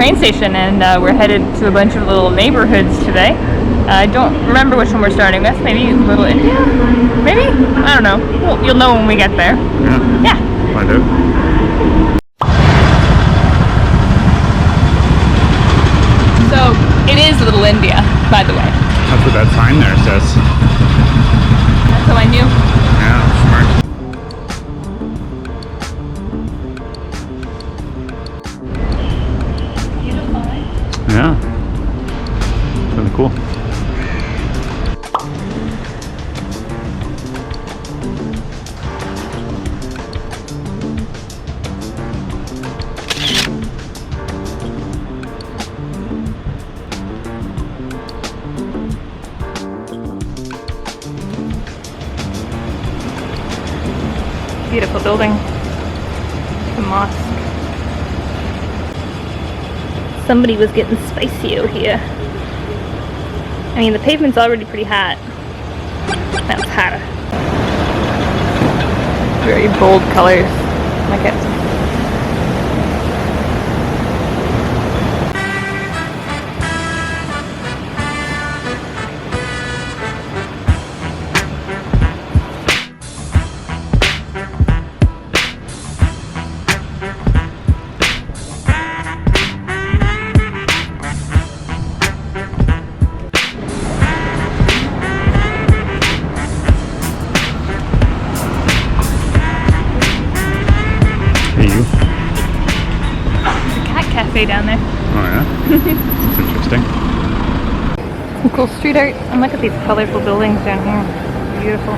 train station, and we're headed to a bunch of little neighborhoods today. I don't remember which one we're starting with. Maybe Little India? Maybe? I don't know. You'll know when we get there. Yeah. Find out. So, it is Little India, by the way. That's what that sign there says. That's how I knew. Yeah, smart. Yeah. Really cool. Beautiful building. The mosque. Somebody was getting spicy out here. I mean, the pavement's already pretty hot. That's hotter. Very bold colors. Like it. Cafe down there. Oh yeah? That's interesting. Some cool street art. And look at these colorful buildings down here. Beautiful.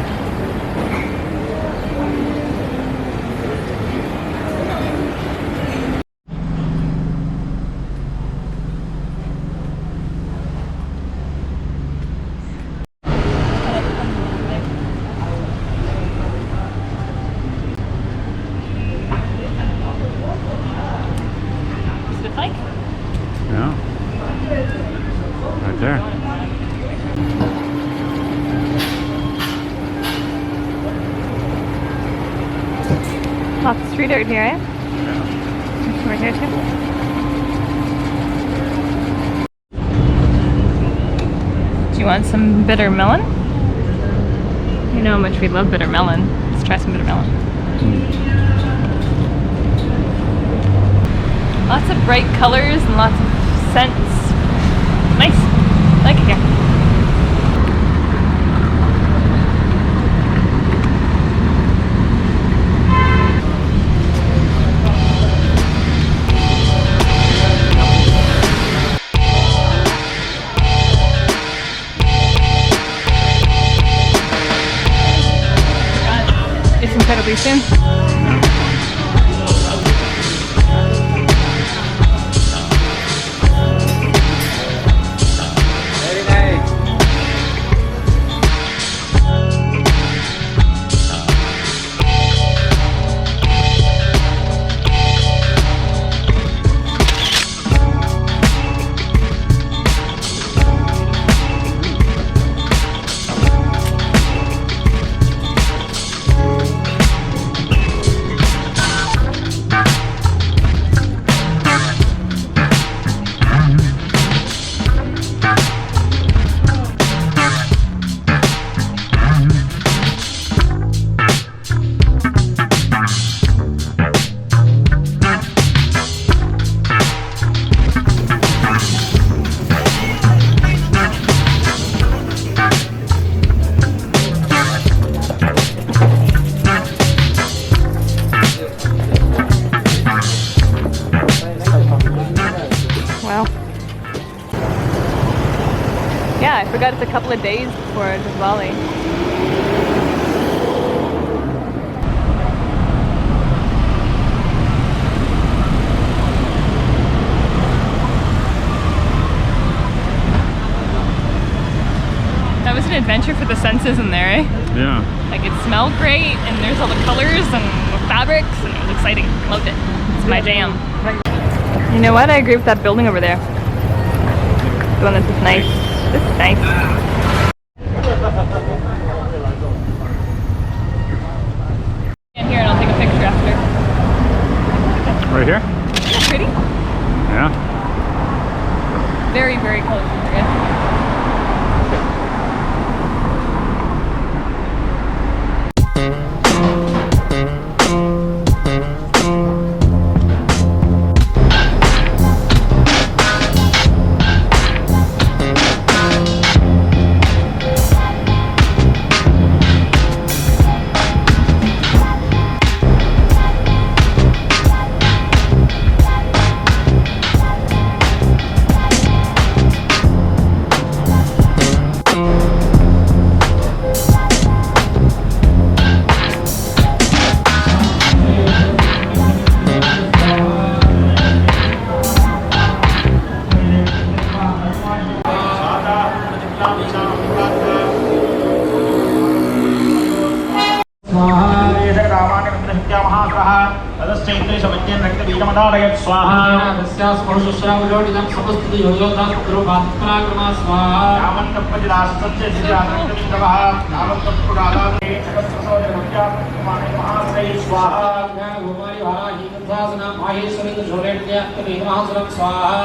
Yeah. Right there. Lots of street art here, eh? Yeah. Right here too. Do you want some bitter melon? You know how much we love bitter melon. Let's try some bitter melon. Lots of bright colors and lots of scents. Nice. I like it here. It's incredibly soon. Yeah, I forgot it's a couple of days before Diwali. That was an adventure for the senses in there, eh? Yeah. Like it smelled great, and there's all the colors and the fabrics, and it was exciting. Loved it. It's my jam. You know what? I agree with that building over there. The one that's just nice. This is nice. Stand here and I'll take a picture after. Right here? Isn't that pretty? Yeah. महासुरः तदश्चैत्रे समज्ञन् रक्तबीजमदारयत् स्वाहा तस्याः स्पर्शश्रावयोनिदं समस्तु योयोदास्त्रोपात्पराक्रमः स्वाहा यावन्तपतिदास्तस्य सिद्धान्तमिन्द्रवः यावन्तपुरादाते जगत्सोजनमत्यात्माने महाश्रये स्वाहा गोमारि वाराही तथासना माहेश्वरी झोलेट्यात्तवेदमहासुरं स्वाहा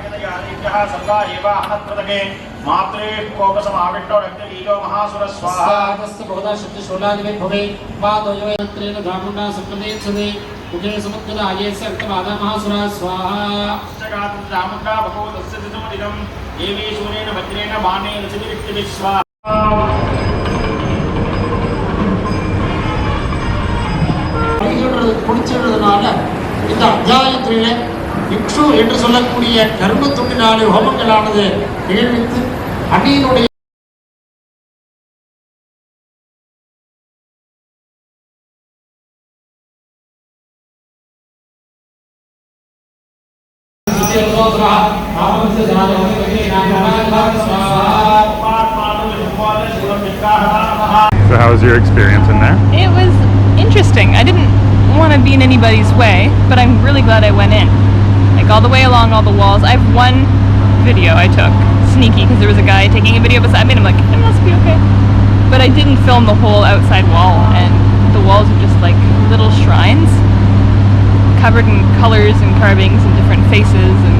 वेदयादिभ्यः सर्वा एव अहत्प्रदके मात्रे कोपसमाविष्टो रक्तबीजो महासुरः स्वाहा तस्य बहुधा शक्तिशूलादिभिः भवे पादोजयन्त्रेण धामुण्डा सप्तमेत्सदे मुखे समुद्गदायेस्य रक्तबाधा महासुरः स्वाहा चामुण्डा भगवतस्य दिशोदिदं देवी सूर्येण वज्रेण बाणेन सिद्धिरिक्तिभिः स्वाहा குடிச்சிடுறதுனால இந்த அத்தியாயத்திலே இக்ஷு என்று சொல்லக்கூடிய கர்ம தொண்டினாலே ஹோமங்களானது நிகழ்வித்து அன்னையினுடைய So how was your experience in there? It was interesting. I didn't want to be in anybody's way, but I'm really glad I went in. Like all the way along all the walls. I have one video I took, sneaky, because there was a guy taking a video beside me and I'm like, it must be okay. But I didn't film the whole outside wall, and the walls are just like little shrines covered in colors and carvings and different faces, and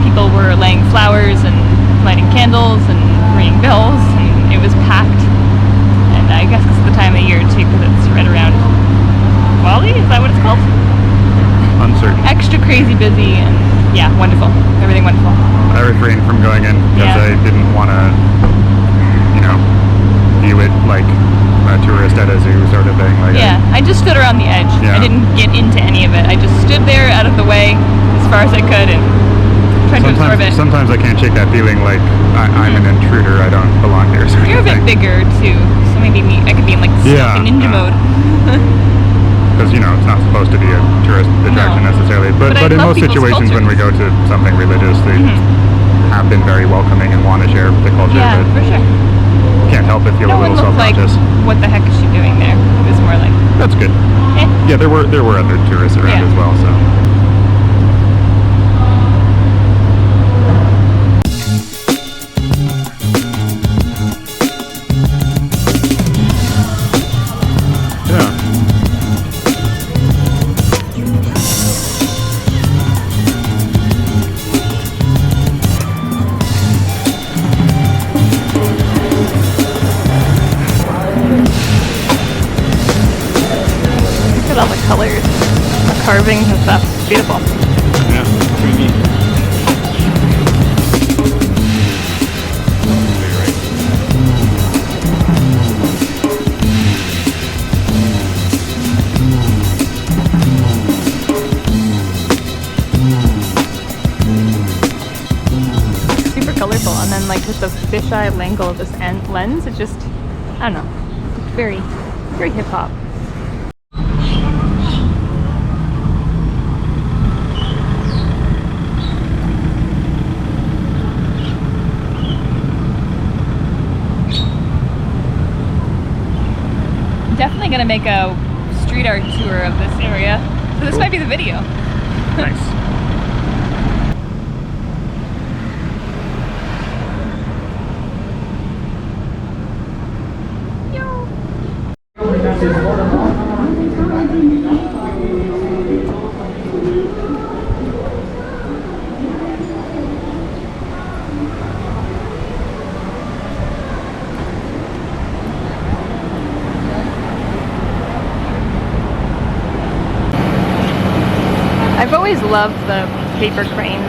people were laying flowers and lighting candles and ringing bells, and it was packed. And I guess it's the time of year too, because it's right around Diwali, is that what it's called? Uncertain. Extra crazy busy, and yeah, wonderful. Everything wonderful. I refrained from going in because Yeah. I didn't want to, you know, view it like a tourist at a zoo sort of thing. Like Yeah, I just stood around the edge. Yeah. I didn't get into any of it. I just stood there out of the way as far as I could and tried to absorb it. Sometimes I can't shake that feeling like I'm an intruder, I don't belong here. Sort You're a of bit thing. bigger too, so maybe I could be in like Yeah, stealthy ninja yeah. mode. Because, you know, it's not supposed to be a tourist attraction No. necessarily. But But I in love most people's situations when we go cultures. to something religious, they have been very welcoming and want to share the culture. Yeah, but for sure. can't help but feel No a one little looked like, self-conscious. what the heck is she doing there? It was more like, That's good. eh. Yeah, there were other tourists around Yeah. as well, so. Yeah. Look at all the colors, the carvings and stuff. It's beautiful. Yeah, pretty neat. Super colorful, and then like with the fisheye angle of this lens, it's just, I don't know, it's very, very hip hop. Definitely gonna make a street art tour of this area. So this Cool. might be the video. Nice. I've always loved the paper cranes.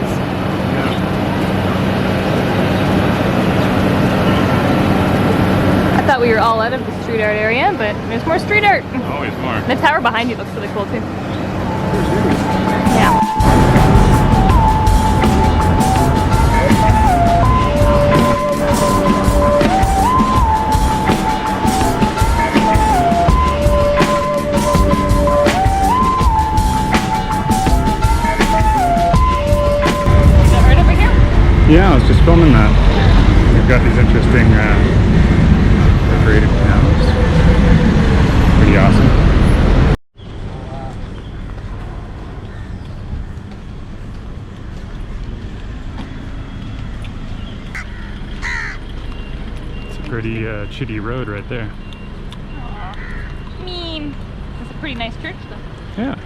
I thought we were all out of the street art area, but there's more street art. Always more. The tower behind you looks really cool too. Yeah. Is that right over here? Yeah, I was just filming that. We've got these interesting decorated panels. Pretty awesome. the Chitty Road right there. Aw, mean. It's a pretty nice church though. Yeah.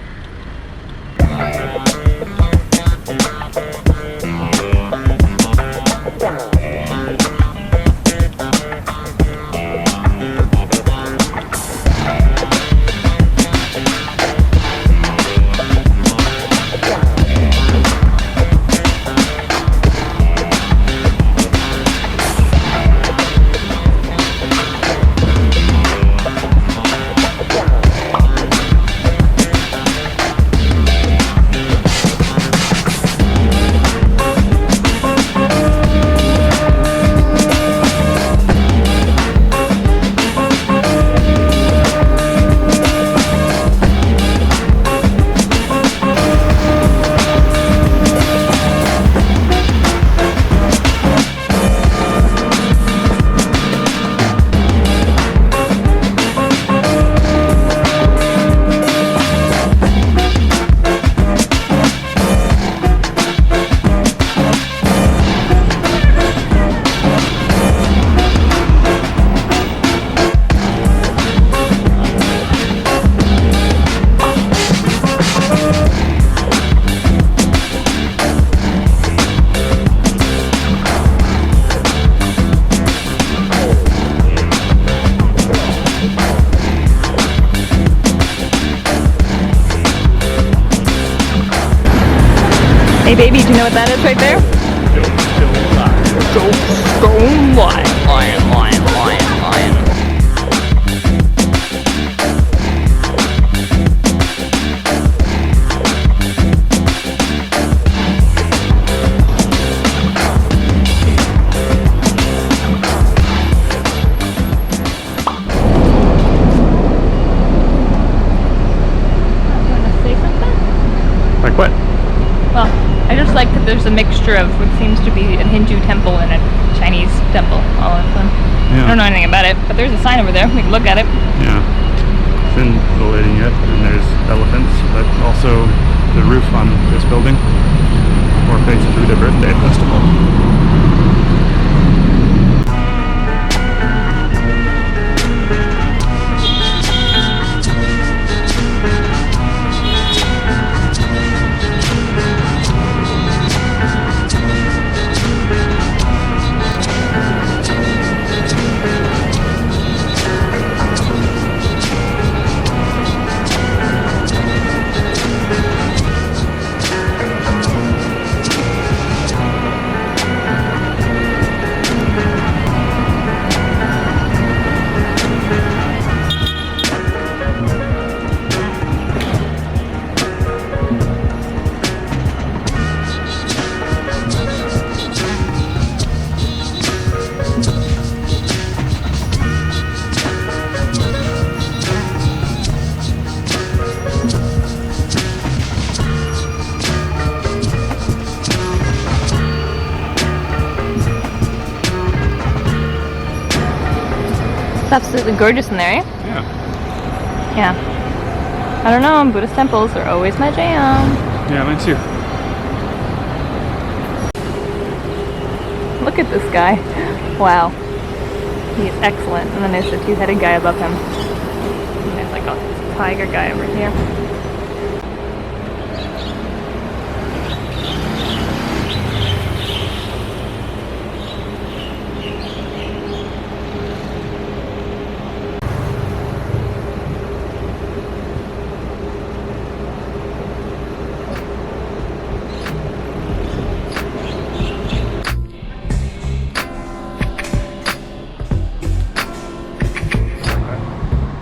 Hey baby, do you know what that is right there? Stone lion. Like what? Well, I just like that there's a mixture of what seems to be a Hindu temple and a Chinese temple all in one. Yeah. I don't know anything about it, but there's a sign over there. We can look at it. Yeah. Scintillating it, and there's elephants, but also the roof on this building forfeits Buddha Birthday Festival. It's absolutely gorgeous in there, eh? Yeah. Yeah. I don't know, Buddhist temples are always my jam. Yeah, mine too. Look at this guy. Wow. He is excellent. And then there's the two-headed guy above him. And there's like a tiger guy over here.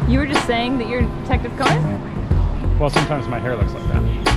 You were just saying that you're Detective Conan? Well, sometimes my hair looks like that.